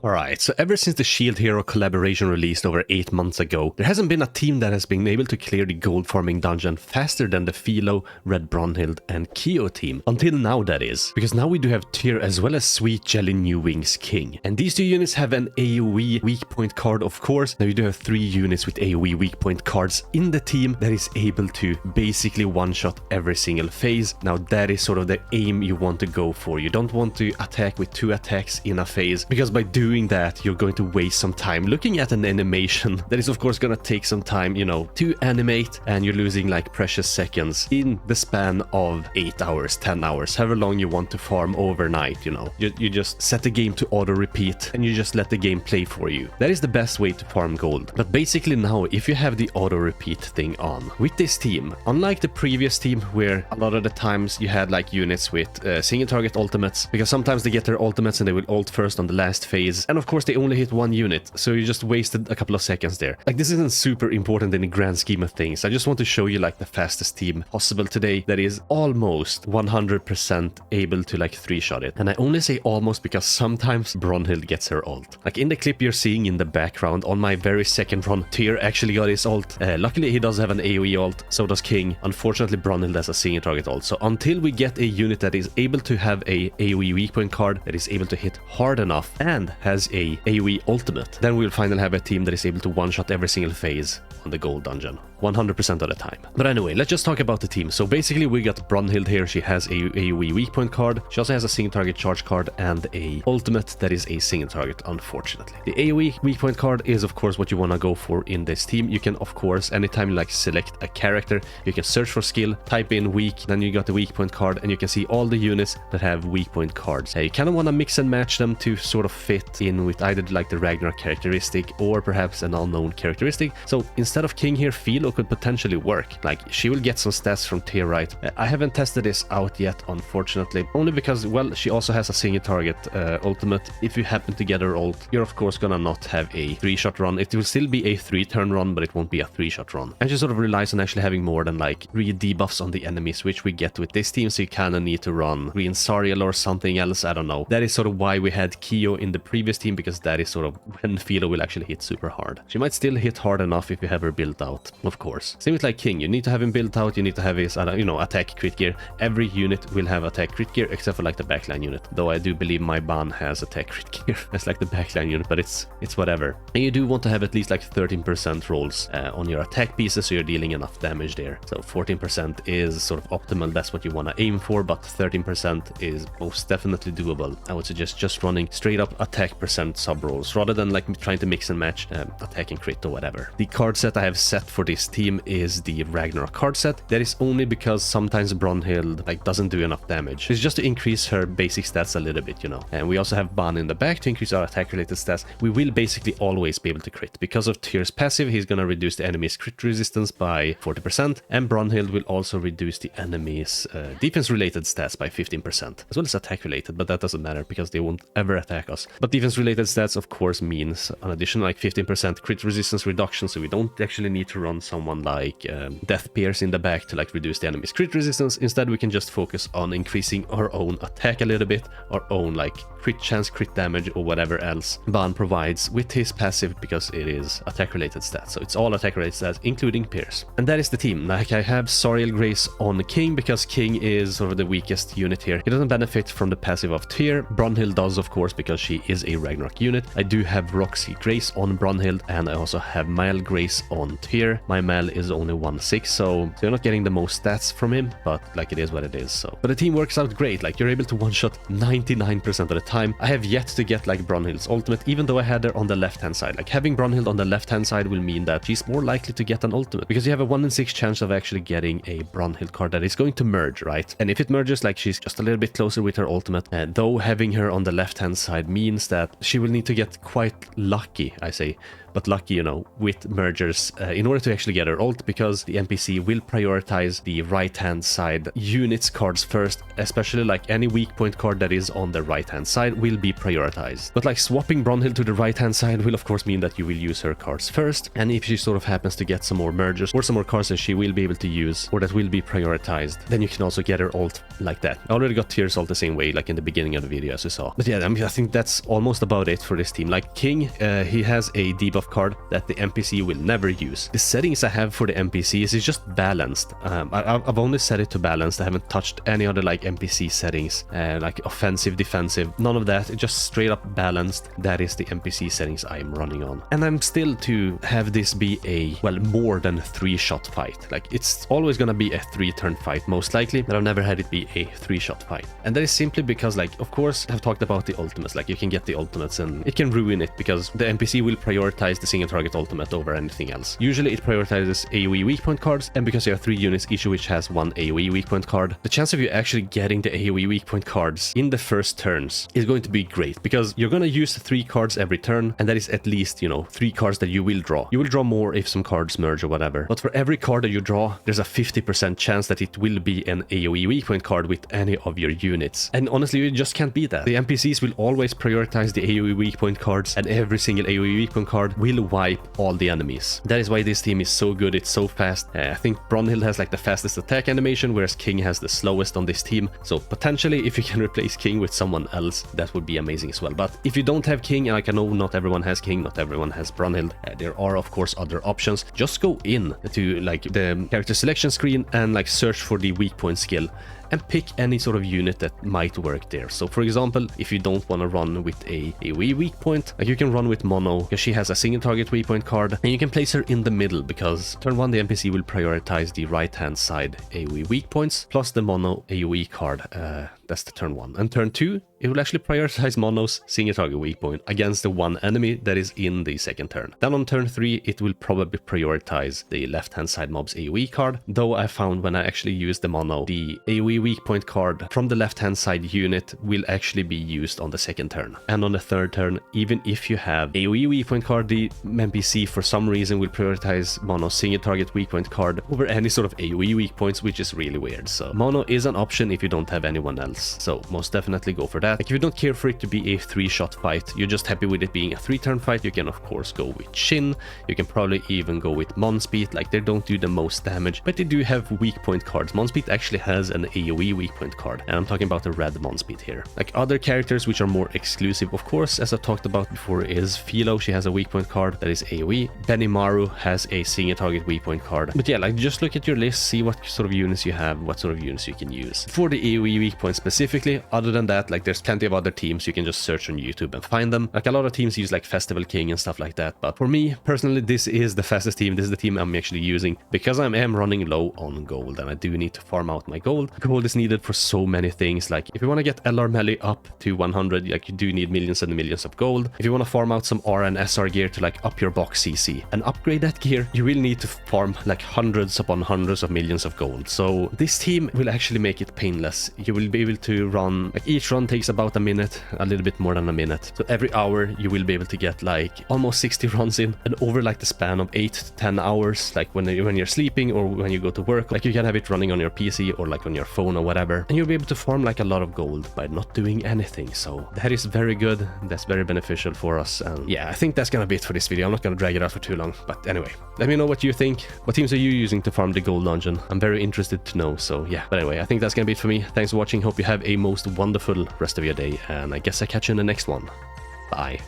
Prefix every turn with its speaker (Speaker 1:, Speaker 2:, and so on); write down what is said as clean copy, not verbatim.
Speaker 1: Alright, so ever since the Shield Hero collaboration released over 8 months ago, there hasn't been a team that has been able to clear the gold farming dungeon faster than the Philo, Red Brunhild and Keo team. Until now, that is. Because now we do have TYR as well as Sweet Jelly New Wings King. And these two units have an AoE weak point card, of course. Now we do have 3 units with AoE weak point cards in the team that is able to basically one-shot every single phase. Now that is sort of the aim you want to go for. You don't want to attack with 2 attacks in a phase, because by doing that you're going to waste some time looking at an animation that is of course gonna take some time, you know, to animate, and you're losing like precious seconds in the span of 8 hours, 10 hours, however long you want to farm overnight, you know. You just set the game to auto repeat and you just let the game play for you. That is the best way to farm gold. But basically now, if you have the auto repeat thing on with this team, unlike the previous team where a lot of the times you had like units with single target ultimates, because sometimes they get their ultimates and they will ult first on the last phase, and of course they only hit 1 unit, so you just wasted a couple of seconds there. Like, this isn't super important in the grand scheme of things. I just want to show you like the fastest team possible today that is almost 100% able to like 3-shot it. And I only say almost because sometimes Brunhild gets her ult. Like in the clip you're seeing in the background, on my very second run, TYR actually got his ult. Luckily he does have an AoE ult, so does King. Unfortunately Brunhild has a single target ult. So until we get a unit that is able to have a AoE weak point card, that is able to hit hard enough and has a AoE ultimate, then we'll finally have a team that is able to one-shot every single phase on the gold dungeon 100% of the time. But anyway, let's just talk about the team. So basically we got Brunhild here. She has a AoE weak point card. She also has a single target charge card and a ultimate that is a single target, unfortunately. The AoE weak point card is of course what you want to go for in this team. You can of course, anytime you like select a character, you can search for skill, type in weak, then you got the weak point card, and you can see all the units that have weak point cards. You kind of want to mix and match them to sort of fit in with either like the Ragnar characteristic or perhaps an unknown characteristic. So instead of King here, Philo could potentially work. Like, she will get some stats from TYR, right? I haven't tested this out yet, unfortunately, only because, well, she also has a single target ultimate. If you happen to get her ult, you're of course gonna not have a 3-shot run. It will still be a 3-turn run, but it won't be a 3-shot run. And she sort of relies on actually having more than like 3 debuffs on the enemies, which we get with this team, so you kind of need to run Green Sariel or something else, I don't know. That is sort of why we had Keo in the previous team, because that is sort of when Philo will actually hit super hard. She might still hit hard enough if you have her built out, of course. Same with like King, you need to have him built out, you need to have his, you know, attack crit gear. Every unit will have attack crit gear except for like the backline unit, though I do believe my Ban has attack crit gear as like the backline unit, but it's whatever. And you do want to have at least like 13% rolls on your attack pieces, so you're dealing enough damage there. So 14% is sort of optimal, that's what you want to aim for, but 13% is most definitely doable. I would suggest just running straight up attack percent sub rolls rather than like trying to mix and match attack and crit or whatever. The card set I have set for this team is the Ragnar card set. That is only because sometimes Brunhild like doesn't do enough damage. It's just to increase her basic stats a little bit, you know. And we also have Ban in the back to increase our attack related stats. We will basically always be able to crit. Because of TYR's passive, he's gonna reduce the enemy's crit resistance by 40%, and Brunhild will also reduce the enemy's defense related stats by 15%, as well as attack related, but that doesn't matter because they won't ever attack us. But defense related stats of course means an additional like 15% crit resistance reduction, so we don't actually need to run someone like Death Pierce in the back to like reduce the enemy's crit resistance. Instead we can just focus on increasing our own attack a little bit, our own like crit chance, crit damage, or whatever else Ban provides with his passive, because it is attack related stats. So it's all attack related stats, including Pierce. And that is the team. Like, I have Sariel Grace on King because King is sort of the weakest unit here. He doesn't benefit from the passive of TYR. Brunhild does, of course, because she is a Ragnarok unit. I do have Roxy Grace on Brunhild, and I also have Mal Grace on TYR. My Mal is only 1/6, so you're not getting the most stats from him, but like, it is what it is. So, but the team works out great. Like, you're able to one-shot 99% of the time. I have yet to get like Brunhild's ultimate, even though I had her on the left-hand side. Like, having Brunhild on the left-hand side will mean that she's more likely to get an ultimate, because you have a 1 in 6 chance of actually getting a Brunhild card that is going to merge, right? And if it merges, like, she's just a little bit closer with her ultimate, though having her on the left-hand side means that she will need to get quite lucky, I say, but lucky, you know, with mergers in order to actually get her ult, because the NPC will prioritize the right-hand side units cards first, especially like any weak point card that is on the right-hand side will be prioritized. But like, swapping Brunhild to the right-hand side will of course mean that you will use her cards first, and if she sort of happens to get some more mergers or some more cards that she will be able to use or that will be prioritized, then you can also get her ult like that. I already got TYR's ult the same way, like in the beginning of the video, as you saw. But yeah, I mean, I think that's almost almost about it for this team. Like King, he has a debuff card that the NPC will never use. The settings I have for the NPCs is just balanced. I've only set it to balanced. I haven't touched any other like NPC settings, like offensive, defensive, none of that. It's just straight up balanced. That is the NPC settings I'm running on. And I'm still to have this be a, well, more than 3-shot fight. Like it's always gonna be a 3-turn fight most likely, but I've never had it be a 3-shot fight. And that is simply because, like, of course I've talked about the ultimates. Like you can get the ultimates and it can ruin it because the NPC will prioritize the single target ultimate over anything else. Usually it prioritizes AoE weak point cards, and because you have 3 units each of which has 1 AoE weak point card, the chance of you actually getting the AoE weak point cards in the first turns is going to be great, because you're going to use 3 cards every turn, and that is at least, you know, 3 cards that you will draw. You will draw more if some cards merge or whatever, but for every card that you draw, there's a 50% chance that it will be an AoE weak point card with any of your units. And honestly, you just can't beat that. The NPCs will always prioritize the AoE weak point cards, and every single AoE weak point card will wipe all the enemies. That is why this team is so good. It's so fast. I think Brunhild has like the fastest attack animation, whereas King has the slowest on this team. So potentially, if you can replace King with someone else, that would be amazing as well. But if you don't have King, and like I know not everyone has King, not everyone has Brunhild, there are of course other options. Just go in to like the character selection screen and like search for the weak point skill and pick any sort of unit that might work there. So for example, if you don't want to run with a AoE weak point, like you can run with Mono, because she has a single target weak point card, and you can place her in the middle, because turn 1 the NPC will prioritize the right hand side AoE weak points plus the Mono AoE card. That's the turn 1. And turn 2, it will actually prioritize Mono's single target weak point against the one enemy that is in the second turn. Then on turn 3, it will probably prioritize the left hand side mob's AoE card, though I found when I actually use the Mono, the AoE weak point card from the left hand side unit will actually be used on the second turn. And on the third turn, even if you have AoE weak point card, the NPC for some reason will prioritize Mono's single target weak point card over any sort of AoE weak points, which is really weird. So Mono is an option if you don't have anyone else. So most definitely go for that. Like if you don't care for it to be a 3-shot fight, you're just happy with it being a 3-turn fight, you can of course go with Shin. You can probably even go with Monspeed. Like they don't do the most damage, but they do have weak point cards. Monspeed actually has an AoE weak point card, and I'm talking about the red Monspeed here. Like other characters which are more exclusive, of course, as I talked about before, is Philo. She has a weak point card that is AoE. Benimaru has a single target weak point card. But yeah, like just look at your list, see what sort of units you have, what sort of units you can use. For the AoE weak point specifically, other than that, like there's plenty of other teams, you can just search on YouTube and find them. Like a lot of teams use like Festival King and stuff like that, but for me personally, this is the fastest team. This is the team I'm actually using because I am running low on gold, and I do need to farm out my gold. Gold is needed for so many things. Like if you want to get LR melee up to 100, like you do need millions and millions of gold. If you want to farm out some R and SR gear to like up your box CC and upgrade that gear, you will need to farm like hundreds upon hundreds of millions of gold. So this team will actually make it painless. You will be able to run, like each run takes about a minute, a little bit more than a minute. So every hour you will be able to get like almost 60 runs in, and over like the span of 8 to 10 hours, like when you're sleeping or when you go to work, like you can have it running on your PC or like on your phone or whatever, and you'll be able to farm like a lot of gold by not doing anything. So that is very good. That's very beneficial for us. And yeah, I think that's gonna be it for this video. I'm not gonna drag it out for too long, but anyway, let me know what you think. What teams are you using to farm the gold dungeon? I'm very interested to know. So yeah, but anyway, I think that's gonna be it for me. Thanks for watching. Hope you have a most wonderful rest of your day, and I guess I catch you in the next one. Bye.